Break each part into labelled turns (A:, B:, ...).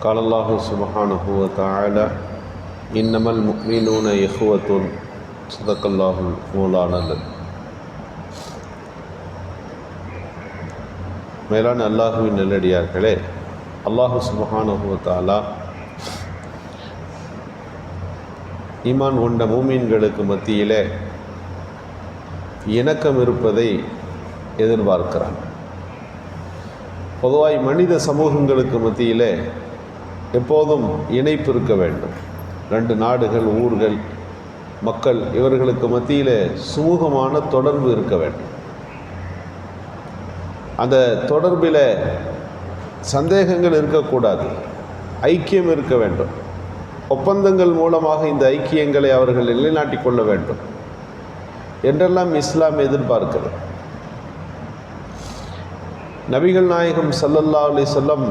A: قال الله سبحانه وتعالى إنما المؤمنون إخوة صدق الله مولانا மேலான அல்லாஹுவின் நல்லடியார்களே, அல்லாஹு சுப்ஹானஹு வ தஆலா ஈமான் கொண்ட மூமின்களுக்கு மத்தியிலே இணக்கம் இருப்பதை எதிர்பார்க்கிறான். பொதுவாய் மனித சமூகங்களுக்கு மத்தியிலே எப்போதும் இணைப்பு இருக்க வேண்டும். ரெண்டு நாடுகள், ஊர்கள், மக்கள் இவர்களுக்கு மத்தியிலே சுமூகமான தொடர்பு இருக்க வேண்டும். அந்த தொடர்பில் சந்தேகங்கள் இருக்கக்கூடாது, ஐக்கியம் இருக்க வேண்டும். ஒப்பந்தங்கள் மூலமாக இந்த ஐக்கியங்களை அவர்கள் நிலைநாட்டிக் கொள்ள வேண்டும் என்றெல்லாம் இஸ்லாம் எதிர்பார்க்கிறது. நபிகள் நாயகம் ஸல்லல்லாஹு அலைஹி வஸல்லம்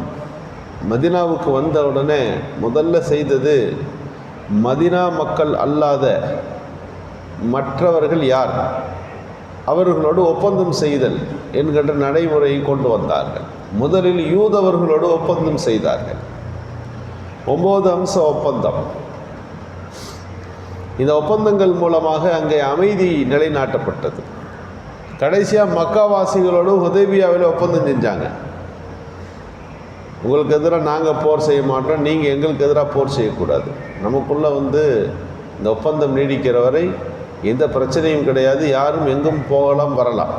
A: மதினாவுக்கு வந்த உடனே முதல்ல செய்தது, மதினா மக்கள் அல்லாத மற்றவர்கள் யார், அவர்களோடு ஒப்பந்தம் செய்தல் என்கின்ற நடைமுறையை கொண்டு வந்தார்கள். முதலில் யூதவர்களோடு ஒப்பந்தம் செய்தார்கள். 9 அம்ச ஒப்பந்தம். இந்த ஒப்பந்தங்கள் மூலமாக அங்கே அமைதி நிலைநாட்டப்பட்டது. கடைசியாக மக்காவாசிகளோடு ஹுதைபியாவில் ஒப்பந்தம் செஞ்சாங்க. உங்களுக்கு எதிராக நாங்கள் போர் செய்ய மாட்டோம், நீங்கள் எங்களுக்கு எதிராக போர் செய்யக்கூடாது. நமக்குள்ளே இந்த ஒப்பந்தம் நீடிக்கிற வரை எந்த பிரச்சனையும் கிடையாது. யாரும் எங்கும் போகலாம் வரலாம்.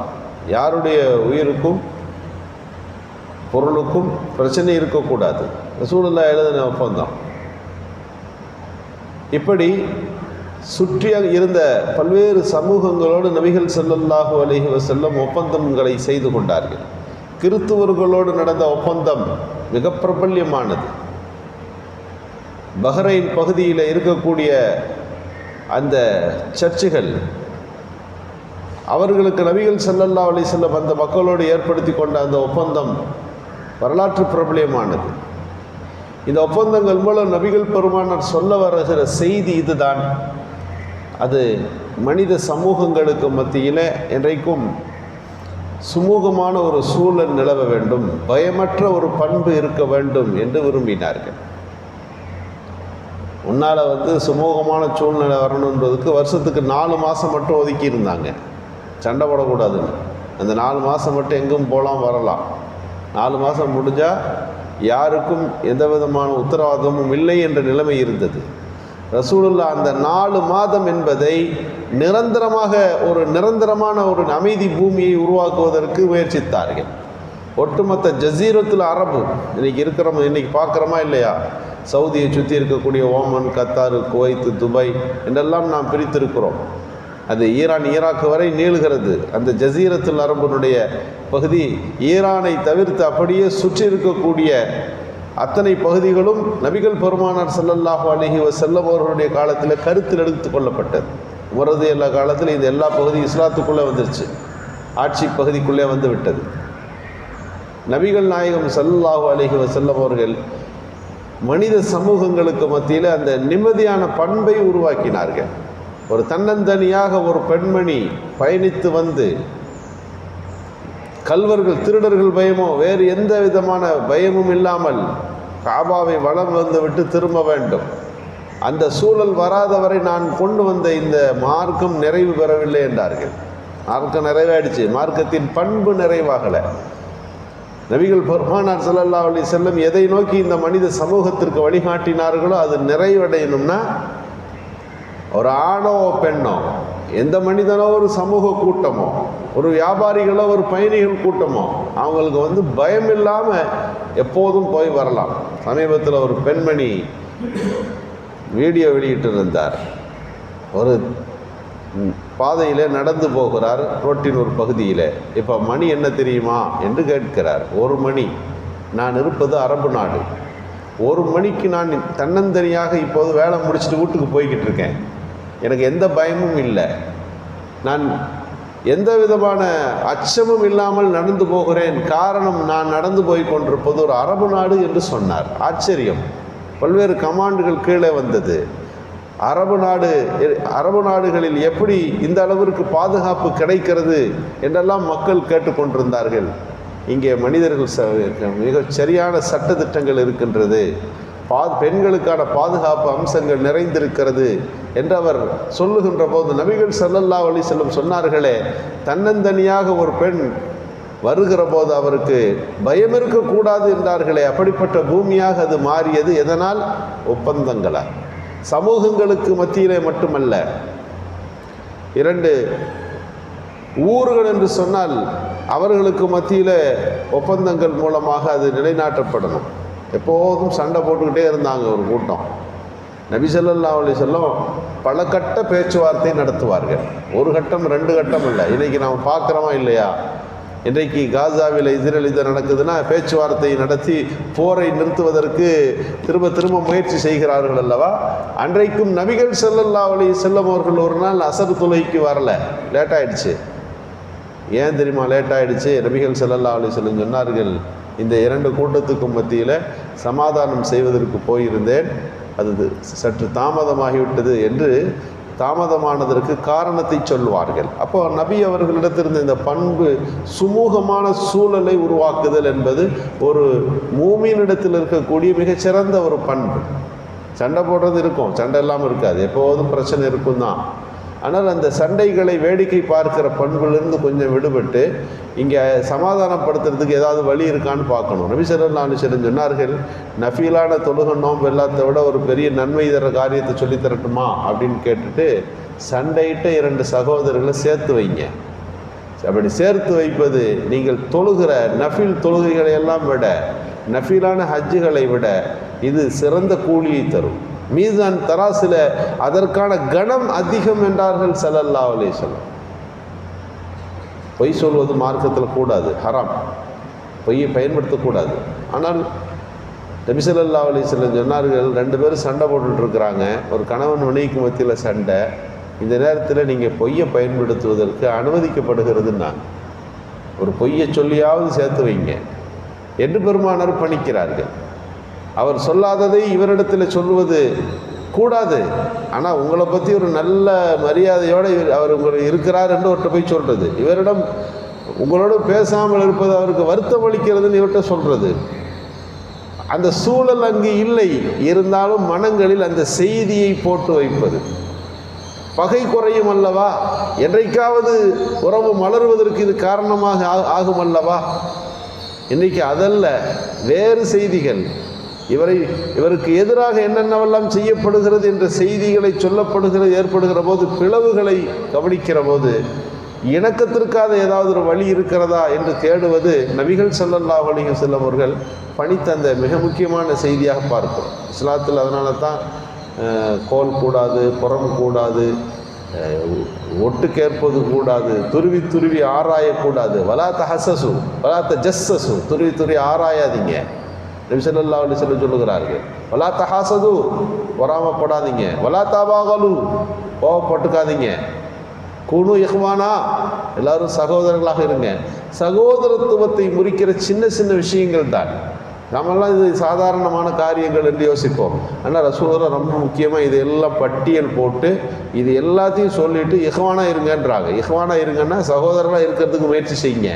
A: யாருடைய உயிருக்கும் பொருளுக்கும் பிரச்சனை இருக்கக்கூடாது. ரசூலுல்லாஹ் எழுதின ஒப்பந்தம். இப்படி சுற்றியாக இருந்த பல்வேறு சமூகங்களோடு நபிகள் ஸல்லல்லாஹு அலைஹி வஸல்லம் ஒப்பந்தங்களை செய்து கொண்டார்கள். கிறிஸ்துவர்களோடு நடந்த ஒப்பந்தம் மிக பிரபல்யமானது. பஹ்ரைன் பகுதியில் இருக்கக்கூடிய அந்த சர்ச்சுகள், அவர்களுக்கு நபிகள் ஸல்லல்லாஹு அலைஹி வஸல்லம் அந்த மக்களோடு ஏற்படுத்தி கொண்ட அந்த ஒப்பந்தம் வரலாற்று பிரபல்யமானது. இந்த ஒப்பந்தங்கள் மூலம் நபிகள் பெருமானார் சொல்ல வருகிற செய்தி இதுதான். அது மனித சமூகங்களுக்கு மத்தியில் என்றைக்கும் சுமூகமான ஒரு சூழல் நிலவ வேண்டும், பயமற்ற ஒரு பண்பு இருக்க வேண்டும் என்று விரும்பினார்கள். முன்னால் சுமூகமான சூழ்நிலை வரணுன்றதுக்கு வருஷத்துக்கு 4 மாதம் மட்டும் ஒதுக்கி இருந்தாங்க. சண்டை போடக்கூடாதுன்னு. அந்த 4 மாதம் மட்டும் எங்கும் போகலாம் வரலாம். 4 மாதம் முடிஞ்சால் யாருக்கும் எந்த விதமான உத்தரவாதமும் இல்லை என்ற நிலைமை இருந்தது. ரசூலுல்லாஹ் அந்த 4 மாதம் என்பதை நிரந்தரமான ஒரு அமைதி பூமியை உருவாக்குவதற்கு முயற்சித்தார்கள். ஒட்டுமொத்த ஜசீரத்துல் அரபு இன்னைக்கு பார்க்குறோமா இல்லையா? சவுதியை சுற்றி இருக்கக்கூடிய ஓமன், கத்தார், குவைத், துபாய் என்றெல்லாம் நாம் பிரித்திருக்கிறோம். அது ஈரான், ஈராக் வரை நீளுகிறது. அந்த ஜசீரத்துல் அரபுனுடைய பகுதி ஈரானை தவிர்த்து அப்படியே சுற்றி இருக்கக்கூடிய அத்தனை பகுதிகளும் நபிகள் பெருமானார் ஸல்லல்லாஹு அலைஹி வஸல்லம் அவர்களுடைய காலத்தில் கருத்தில் எடுத்து கொள்ளப்பட்டது. உமரது எல்லா காலத்தில் இந்த எல்லா பகுதியும் இஸ்லாத்துக்குள்ளே வந்துருச்சு, ஆட்சி பகுதிக்குள்ளே வந்து விட்டது. நபிகள் நாயகம் ஸல்லல்லாஹு அலைஹி வஸல்லம் அவர்கள் மனித சமூகங்களுக்கு மத்தியில் அந்த நிம்மதியான பண்பை உருவாக்கினார்கள். ஒரு தன்னந்தனியாக ஒரு பெண்மணி பயணித்து வந்து கல்வர்கள், திருடர்கள் பயமோ வேறு எந்த விதமான பயமும் இல்லாமல் காபாவை வலம் வந்துவிட்டு திரும்ப வேண்டும். அந்த சூழல் வராதவரை நான் கொண்டு வந்த இந்த மார்க்கம் நிறைவு பெறவில்லை என்றார்கள். மார்க்கம் நிறைவாயிடுச்சு, மார்க்கத்தின் பண்பு நிறைவாகலை. நபிகள் பெருமானார் ஸல்லல்லாஹு அலைஹி வஸல்லம் எதை நோக்கி இந்த மனித சமூகத்திற்கு வழிகாட்டினார்களோ அது நிறைவடையணும்னா ஒரு ஆணோ பெண்ணோ, எந்த மனிதனோ, ஒரு சமூக கூட்டமோ, ஒரு வியாபாரிகளோ, ஒரு பயணிகள் கூட்டமோ, அவங்களுக்கு பயம் இல்லாமல் எப்போதும் போய் வரலாம். சமீபத்தில் ஒரு பெண்மணி வீடியோ வெளியிட்டு இருந்தார். ஒரு பாதையில் நடந்து போகிறார், ரோட்டின் ஒரு பகுதியில். இப்போ மணி என்ன தெரியுமா என்று கேட்கிறார். 1 மணி. நான் இருப்பது அரபு நாடு. 1 மணிக்கு நான் தன்னந்தனியாக இப்போது வேலை முடிச்சுட்டு வீட்டுக்கு போய்கிட்டு இருக்கேன். எனக்கு எந்த பயமும் இல்லை. நான் எந்த விதமான அச்சமும் இல்லாமல் நடந்து போகிறேன். காரணம், நான் நடந்து போய் கொண்டிருப்பது ஒரு அரபு நாடு என்று சொன்னார். ஆச்சரியம். பல்வேறு கமாண்டுகள் கீழே வந்தது. அரபு நாடுகளில் எப்படி இந்த அளவிற்கு பாதுகாப்பு கிடைக்கிறது என்றெல்லாம் மக்கள் கேட்டுக்கொண்டிருந்தார்கள். இங்கே மனிதர்கள் மிகச் சரியான சட்டத்திட்டங்கள் இருக்கின்றது, பெண்களுக்கான பாதுகாப்பு அம்சங்கள் நிறைந்திருக்கிறது என்று அவர் சொல்லுகின்ற போது நபிகள் ஸல்லல்லாஹு அலைஹி வஸல்லம் சொன்னார்களே, தன்னந்தனியாக ஒரு பெண் வருகிற போது அவருக்கு பயம் இருக்கக்கூடாது என்றார்களே, அப்படிப்பட்ட பூமியாக அது மாறியது. எதனால்? ஒப்பந்தங்களால். சமூகங்களுக்கு மத்தியிலே மட்டுமல்ல, 2 ஊர்கள் என்று சொன்னால் அவர்களுக்கு மத்தியில் ஒப்பந்தங்கள் மூலமாக அது நிலைநாட்டப்படணும். எப்போதும் சண்டை போட்டுக்கிட்டே இருந்தாங்க ஒரு கூட்டம். நபி ஸல்லல்லாஹு அலைஹி வஸல்லம் பல கட்ட பேச்சுவார்த்தை நடத்துவார்கள். ஒரு கட்டம் 2 கட்டம் இல்லை. இன்றைக்கி நாம் பார்க்குறோமா இல்லையா? இன்றைக்கு காசாவில் இஸ்ரேல் யுத்தம் நடக்குதுன்னா பேச்சுவார்த்தை நடத்தி போரை நிறுத்துவதற்கு திரும்ப முயற்சி செய்கிறார்கள் அல்லவா? அன்றைக்கும் நபிகள் ஸல்லல்லாஹு அலைஹி வஸல்லம் அவர்கள் ஒரு நாள் அசர் தொழுகைக்கு வரல, லேட் ஆகிடுச்சு. ஏன் தெரியுமா லேட் ஆகிடுச்சு? நபிகள் ஸல்லல்லாஹு அலைஹி வஸல்லம் சொன்னார்கள், இந்த 2 கூட்டத்துக்கும் மத்தியில் சமாதானம் செய்வதற்கு போயிருந்தேன், அது சற்று தாமதமாகிவிட்டது என்று தாமதமானதற்கு காரணத்தை சொல்வார்கள். அப்போ நபி அவர்களிடத்திலிருந்து இந்த பண்பு, சுமூகமான சூழலை உருவாக்குதல் என்பது ஒரு மூமினிடத்தில் இருக்கக்கூடிய மிகச்சிறந்த ஒரு பண்பு. சண்டை போடுறது இருக்கும், சண்டை இல்லாமல் இருக்காது, எப்போதும் பிரச்சனை இருக்கும் தான். ஆனால் அந்த சண்டைகளை வேடிக்கை பார்க்கிற பண்பிலிருந்து கொஞ்சம் விடுபட்டு இங்கே சமாதானப்படுத்துறதுக்கு ஏதாவது வழி இருக்கான்னு பார்க்கணும். நபி ஸல்லல்லாஹு அலைஹி வஸல்லம் சொன்னார்கள், நஃபீலான தொழுகை நோன்பு எல்லாத்தை விட ஒரு பெரிய நன்மை தர காரியத்தை சொல்லித்தரட்டுமா அப்படின்னு கேட்டுட்டு, சண்டையிட்ட 2 சகோதரர்களை சேர்த்து வைங்க. அப்படி சேர்த்து வைப்பது நீங்கள் தொழுகிற நஃபில் தொழுகைகளை எல்லாம் விட, நஃபீலான ஹஜ்ஜுகளை விட இது சிறந்த கூலியை தரும். மீசான் தராசில அதற்கான கணம் அதிகம் என்றார்கள் ஸல்லல்லாஹு அலைஹி வஸல்லம். பொய் சொல்வது மார்க்கத்தில் கூடாது, ஹராம், பொய்யை பயன்படுத்தக்கூடாது. ஆனால் நபி ஸல்லல்லாஹு அலைஹி வஸல்லம் சொன்னார்கள், 2 பேரும் சண்டை போட்டுட்டு இருக்கிறாங்க, ஒரு கணவன் மனைவிக்கு மத்தியில் சண்டை, இந்த நேரத்தில் நீங்கள் பொய்யை பயன்படுத்துவதற்கு அனுமதிக்கப்படுகிறதுன்னா ஒரு பொய்யை சொல்லியாவது சேர்த்து வைங்க என்று பெருமானார் பணிக்கிறார்கள். அவர் சொல்லாததை இவரிடத்தில் சொல்லுவது கூடாது. ஆனால் உங்களை பற்றி ஒரு நல்ல மரியாதையோடு அவர் உங்களுக்கு இருக்கிறார் என்று ஒருத்த போய் சொல்கிறது, இவரிடம் உங்களோட பேசாமல் இருப்பது அவருக்கு வருத்தம் அளிக்கிறதுன்னு இவர்கிட்ட சொல்கிறது. அந்த சூழல் அங்கு இல்லை, இருந்தாலும் மனங்களில் அந்த செய்தியை போட்டு வைப்பது பகை குறையும் அல்லவா? என்றைக்காவது உறவு மலர்வதற்கு இது காரணமாக ஆகும் அல்லவா? இன்றைக்கு அதல்ல, வேறு செய்திகள், இவருக்கு எதிராக என்னென்னவெல்லாம் செய்யப்படுகிறது என்ற செய்திகளை ஏற்படுகிற போது, பிளவுகளை கவனிக்கிற போது இணக்கத்திற்காக ஏதாவது ஒரு வழி இருக்கிறதா என்று தேடுவது நபிகள் ஸல்லல்லாஹு அலைஹி வஸல்லம் அவர்கள் பணித்தந்த மிக முக்கியமான செய்தியாக பார்க்கிறோம் இஸ்லாத்தில். அதனால தான் கோல் கூடாது, புறம் கூடாது, ஒட்டு கேட்பது கூடாது, துருவி ஆராயக்கூடாது. வலா தஹஸ்ஸஸு வலா தஜஸ்ஸஸு, துருவி ஆராயாதீங்க. நபி ஸல்லல்லாஹு அலைஹி வஸல்லம் சொல்லுகிறார்கள், வலா தஹாசது, பொறாமப்படாதீங்க, வலா தபாகலு, கோவப்பட்டுக்காதீங்க, குனு இஹ்வானா, எல்லாரும் சகோதரர்களாக இருங்க. சகோதரத்துவத்தை முறிக்கிற சின்ன விஷயங்கள் தான். நம்மெல்லாம் இது சாதாரணமான காரியங்கள் என்று யோசிப்போம். ஆனால் ரசூலுல்லாஹ் ரொம்ப முக்கியமாக இது எல்லாம் பட்டியல் போட்டு இது எல்லாத்தையும் சொல்லிட்டு இஹ்வானா இருங்கன்றாங்க. இஹ்வானா இருங்கன்னா சகோதரர்களாக இருக்கிறதுக்கு முயற்சி செய்யுங்க.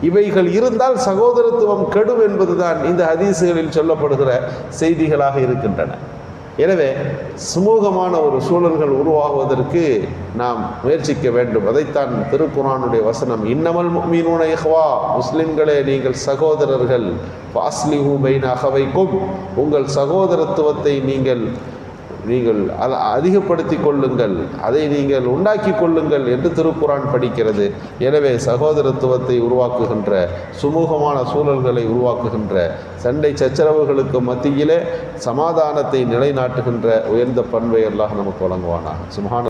A: இவைகள் இருந்தால் சகோதரத்துவம் கெடும் என்பதுதான் இந்த ஹதீஸுகளில் சொல்லப்படுகிற செய்திகளாக இருக்கின்றன. எனவே சுமூகமான ஒரு சூழல்கள் உருவாகுவதற்கு நாம் முயற்சிக்க வேண்டும். அதைத்தான் திருக்குர்ஆனுடைய வசனம், இன்னமல் முஃமினூன இஹ்வா, முஸ்லிம்களே நீங்கள் சகோதரர்கள், ஃபஅஸ்லிஹு பைன அஹவைக்கும், உங்கள் சகோதரத்துவத்தை நீங்கள் அதிகப்படுத்தி கொள்ளுங்கள், அதை நீங்கள் உண்டாக்கி கொள்ளுங்கள் என்று திருக்குர்ஆன் படிக்கிறது. எனவே சகோதரத்துவத்தை உருவாக்குகின்ற, சுமூகமான சூழல்களை உருவாக்குகின்ற, சண்டை சச்சரவுகளுக்கு மத்தியிலே சமாதானத்தை நிலைநாட்டுகின்ற உயர்ந்த பண்பை அல்லாஹ் நமக்கு வழங்குவானாக. சுப்ஹான